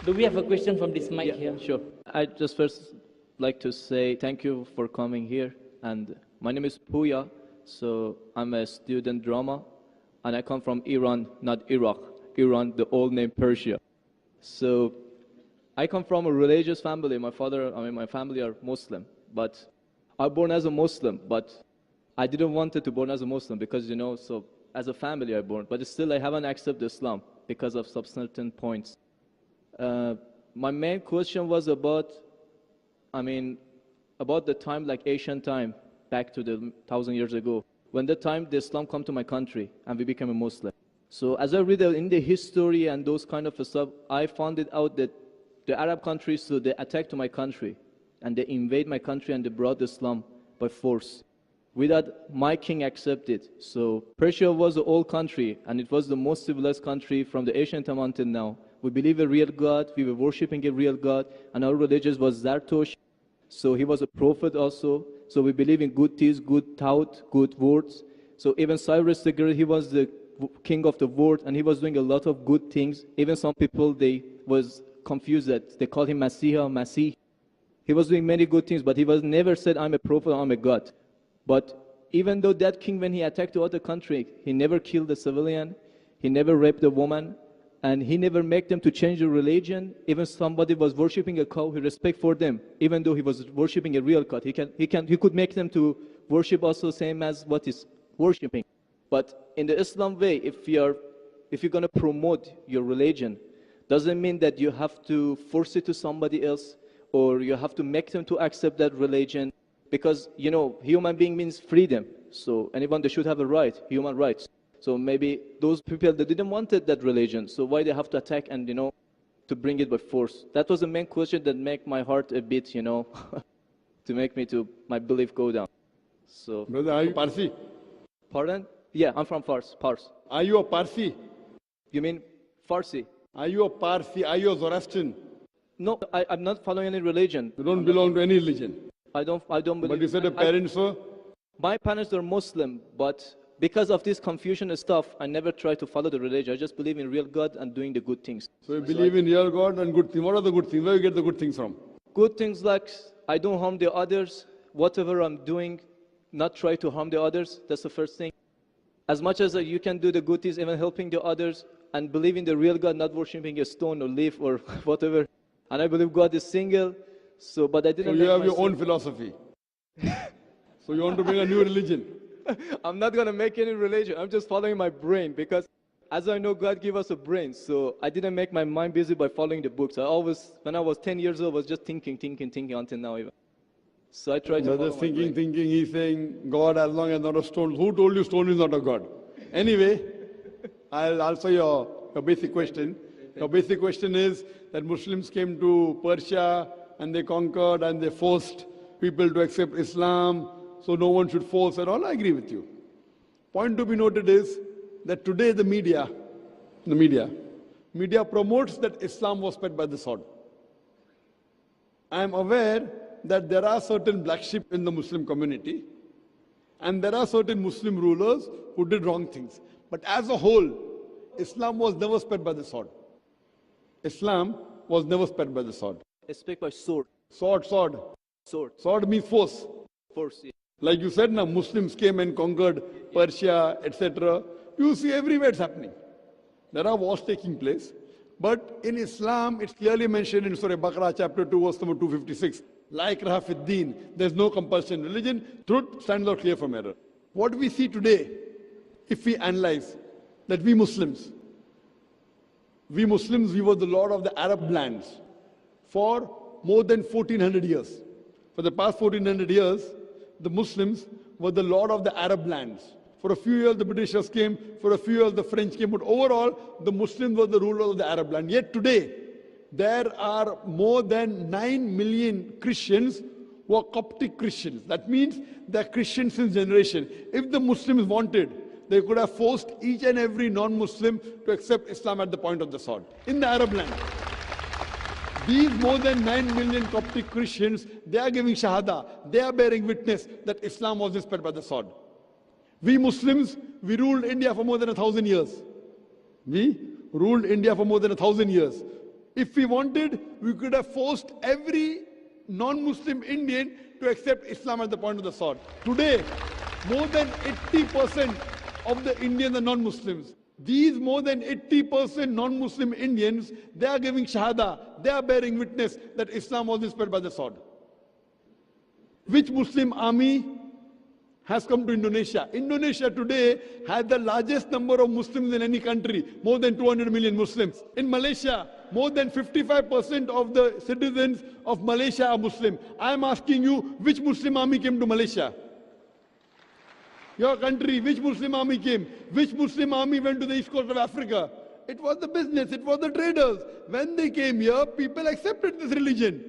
Do we have a question from this mic here? Sure. I just first like to say thank you for coming here. And my name is Puya. So I'm a student drama. And I come from Iran, not Iraq. Iran, the old name Persia. So I come from a religious family. My family are Muslim. But I was born as a Muslim. But I didn't want to born as a Muslim because, so as a family I born. But still I haven't accepted Islam because of some certain points. My main question was about the time, like ancient time, back to the 1,000 years ago, when the time the Islam come to my country and we became a Muslim. So as I read in the history and those kind of stuff, I found it out that the Arab countries, so they attacked to my country and they invade my country and they brought Islam by force without my king accepted. So Persia was an old country and it was the most civilized country from the ancient time until now. We believe a real God, we were worshipping a real God, and our religion was Zarathustra. So he was a prophet also. So we believe in good deeds, good thought, good words. So even Cyrus the Great, he was the king of the world, and he was doing a lot of good things. Even some people, they was confused that they called him Masih. He was doing many good things, but he was never said, I'm a prophet, I'm a God. But even though that king, when he attacked the other country, he never killed a civilian, he never raped a woman, and he never made them to change the religion. Even somebody was worshipping a cow, he respect for them, even though he was worshipping a real God. He could make them to worship also same as what is worshipping. But in the Islam way, if you're going to promote your religion, doesn't mean that you have to force it to somebody else or you have to make them to accept that religion. Because, human being means freedom. So anyone, they should have a right, human rights. So maybe those people, they didn't want that religion. So why they have to attack and, to bring it by force? That was the main question that made my heart a bit, to make my belief go down. So. Brother, are you Parsi? Pardon? Yeah, I'm from Fars. Are you a Parsi? You mean Farsi? Are you a Parsi? Are you a Zoroastrian? No, I'm not following any religion. You don't belong to any religion. I don't believe. But you said your parents were? My parents are Muslim, but because of this confusion and stuff, I never try to follow the religion. I just believe in real God and doing the good things. So you believe in real God and good things. What are the good things? Where do you get the good things from? Good things like I don't harm the others. Whatever I'm doing, not try to harm the others. That's the first thing. As much as you can do the good things, even helping the others, and believe in the real God, not worshipping a stone or leaf or whatever. And I believe God is single. So, but I didn't. So you have your own philosophy. So you want to bring a new religion. I'm not going to make any religion. I'm just following my brain because as I know, God gave us a brain. So I didn't make my mind busy by following the books. When I was 10 years old, I was just thinking until now even. So I tried to follow my brain. Thinking, he's saying, God as long as not a stone. Who told you stone is not a God? Anyway, I'll answer your basic question. Your basic question is that Muslims came to Persia and they conquered and they forced people to accept Islam. So no one should force at all. I agree with you. Point to be noted is that today the media promotes that Islam was spread by the sword. I am aware that there are certain black sheep in the Muslim community and there are certain Muslim rulers who did wrong things. But as a whole, Islam was never spread by the sword. Islam was never spread by the sword. It's spread by sword. Sword. Sword means force. Force, yeah. Like you said, now Muslims came and conquered Persia, etc. You see everywhere it's happening. There are wars taking place. But in Islam, it's clearly mentioned in Surah Baqarah, chapter 2, verse number 256. La ikraha fid deen. There's no compulsion in religion. Truth stands out clear from error. What we see today, if we analyze that we Muslims, we were the lord of the Arab lands for more than 1400 years. For the past 1400 years, the Muslims were the lord of the Arab lands. For a few years, the Britishers came. For a few years, the French came. But overall, the Muslims were the ruler of the Arab land. Yet today, there are more than 9 million Christians who are Coptic Christians. That means they're Christians since generation. If the Muslims wanted, they could have forced each and every non-Muslim to accept Islam at the point of the sword in the Arab land. These more than 9 million Coptic Christians, they are giving Shahada. They are bearing witness that Islam was spread by the sword. We Muslims, we ruled India for more than 1,000 years. We ruled India for more than 1,000 years. If we wanted, we could have forced every non-Muslim Indian to accept Islam as the point of the sword. Today, more than 80% of the Indians are non-Muslims. These more than 80% non-Muslim Indians, they are giving shahada, they are bearing witness that Islam was inspired by the sword. Which Muslim army has come to Indonesia? Indonesia today has the largest number of Muslims in any country, more than 200 million Muslims. In Malaysia, more than 55% of the citizens of Malaysia are Muslim. I am asking you, which Muslim army came to Malaysia? Your country, which Muslim army came? Which Muslim army went to the east coast of Africa? It was the business, it was the traders. When they came here, people accepted this religion.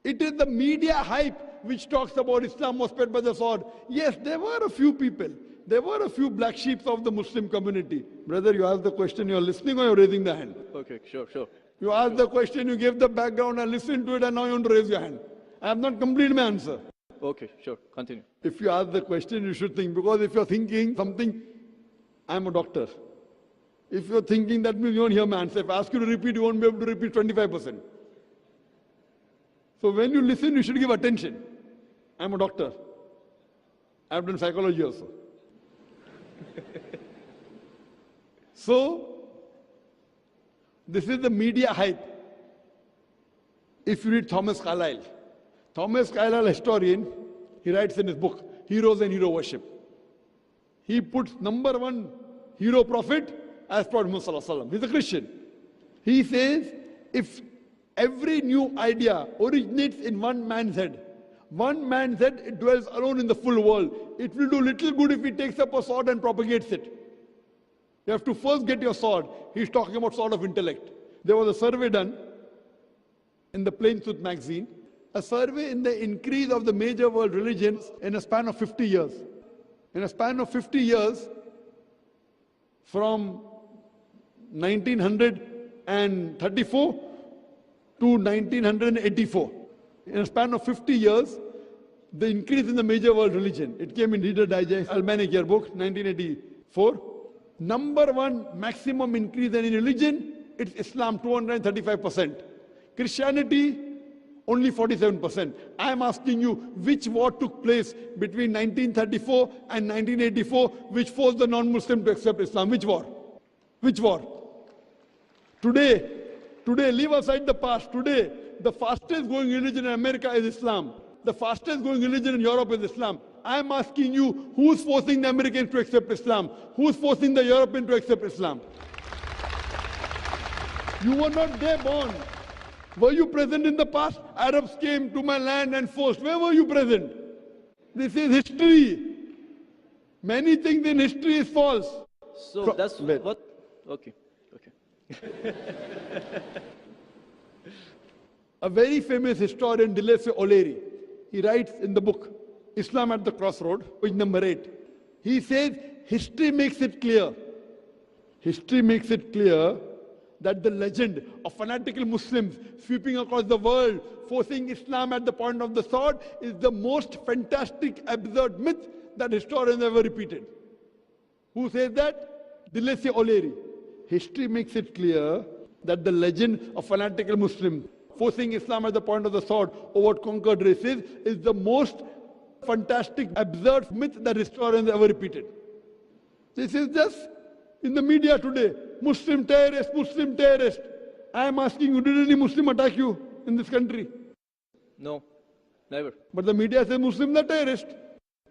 It is the media hype which talks about Islam was spread by the sword. Yes, there were a few people. There were a few black sheep of the Muslim community. Brother, you asked the question, you're listening or you're raising the hand? Okay, sure. You asked the question, you gave the background, I listened to it, and now you want to raise your hand. I have not completed my answer. Okay, sure. Continue. If you ask the question, you should think. Because if you're thinking something, I'm a doctor. If you're thinking, that means you won't hear my answer. If I ask you to repeat, you won't be able to repeat 25%. So when you listen, you should give attention. I'm a doctor. I've done psychology also. So, this is the media hype. If you read Thomas Carlyle, a historian, he writes in his book, Heroes and Hero Worship. He puts number one hero prophet as Prophet Muhammad Sallallahu Alaihi Wasallam. He's a Christian. He says, if every new idea originates in one man's head, it dwells alone in the full world. It will do little good if he takes up a sword and propagates it. You have to first get your sword. He's talking about sword of intellect. There was a survey done in the Plain Truth magazine, a survey in the increase of the major world religions in a span of 50 years. In a span of 50 years, from 1934 to 1984. In a span of 50 years, the increase in the major world religion. It came in Reader Digest, Almanac Yearbook, 1984. Number one maximum increase in any religion, it's Islam, 235%. Christianity, only 47%. I am asking you, which war took place between 1934 and 1984, which forced the non-Muslim to accept Islam? Which war? Which war? Today, leave aside the past. Today, the fastest growing religion in America is Islam. The fastest growing religion in Europe is Islam. I am asking you, who's forcing the Americans to accept Islam? Who's forcing the Europeans to accept Islam? You were not there born. Were you present in the past? Arabs came to my land and forced. Where were you present? This is history. Many things in history is false. So that's what? Okay. A very famous historian, Dilese O'Leary, he writes in the book, Islam at the Crossroad, page number 8. He says, history makes it clear that the legend of fanatical Muslims sweeping across the world, forcing Islam at the point of the sword, is the most fantastic, absurd myth that historians ever repeated. Who says that? Dilese O'Leary. History makes it clear that the legend of fanatical Muslims forcing Islam at the point of the sword over conquered races is the most fantastic, absurd myth that historians ever repeated. This is just in the media today. Muslim terrorist, Muslim terrorist. I am asking you, did any Muslim attack you in this country? No, never. But the media says Muslims are terrorists.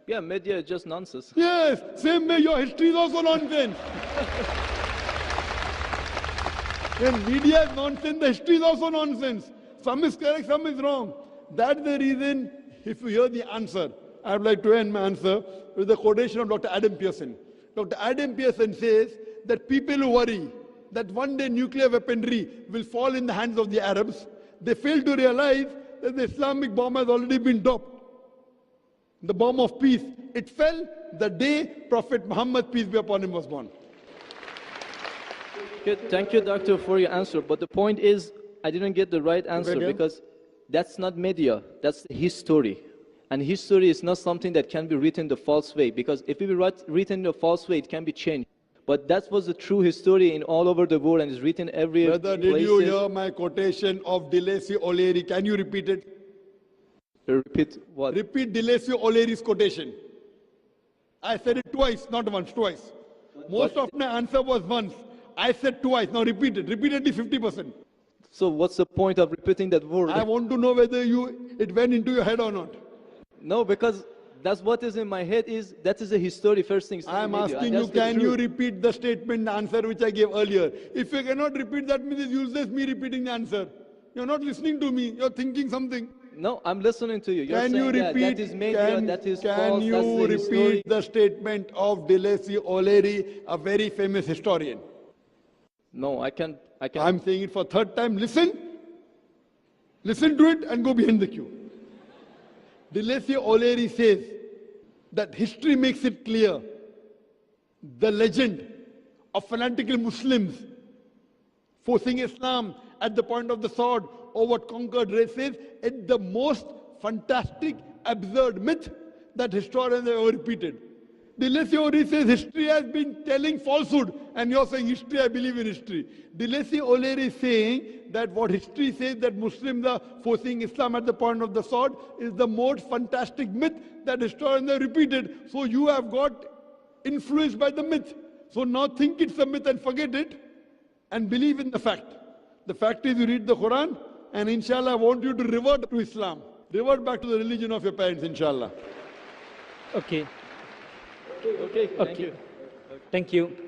Yeah, media is just nonsense. Yes, same way your history is also nonsense. When media is nonsense, the history is also nonsense. Some is correct, some is wrong. That's the reason, if you hear the answer, I would like to end my answer with the quotation of Dr. Adam Pearson. Dr. Adam Pearson says that people who worry that one day nuclear weaponry will fall in the hands of the Arabs, they fail to realize that the Islamic bomb has already been dropped. The bomb of peace. It fell the day Prophet Muhammad, peace be upon him, was born. Good. Thank you, Doctor, for your answer. But the point is, I didn't get the right answer because that's not media, that's history. And history is not something that can be written the false way, because if it be written the false way, it can be changed. But that was the true history in all over the world and is written every Brother, did you places. hear my quotation of Delesi O'Leary? Can you repeat it? Repeat what? Repeat Delesi O'Leary's quotation. I said it twice, not once, twice. Most of my answer was once. I said twice. Now repeat it. Repeatedly 50%. So what's the point of repeating that word? I want to know whether it went into your head or not. No, because that's what is in my head is that is the history first thing. I am asking you, can you repeat the statement, the answer which I gave earlier? If you cannot repeat, that means it's useless me repeating the answer. You're not listening to me. You're thinking something. No, I'm listening to you. You're Can saying you repeat? that is made, that is can false, you that's the history. repeat the statement of Delesi O'Leary, a very famous historian? No, I can't. I'm saying it for third time. Listen to it and go behind the queue. Delesi O'Leary says that history makes it clear the legend of fanatical Muslims forcing Islam at the point of the sword over conquered races is the most fantastic, absurd myth that historians have ever repeated. Delesi O'Leary says history has been telling falsehood, and you're saying history, I believe in history. Delesi O'Leary is saying that what history says that Muslims are forcing Islam at the point of the sword is the most fantastic myth that historians have repeated. So you have got influenced by the myth. So now think it's a myth and forget it and believe in the fact. The fact is you read the Quran and inshallah I want you to revert to Islam. Revert back to the religion of your parents, inshallah. Okay. Okay, thank you. Thank you.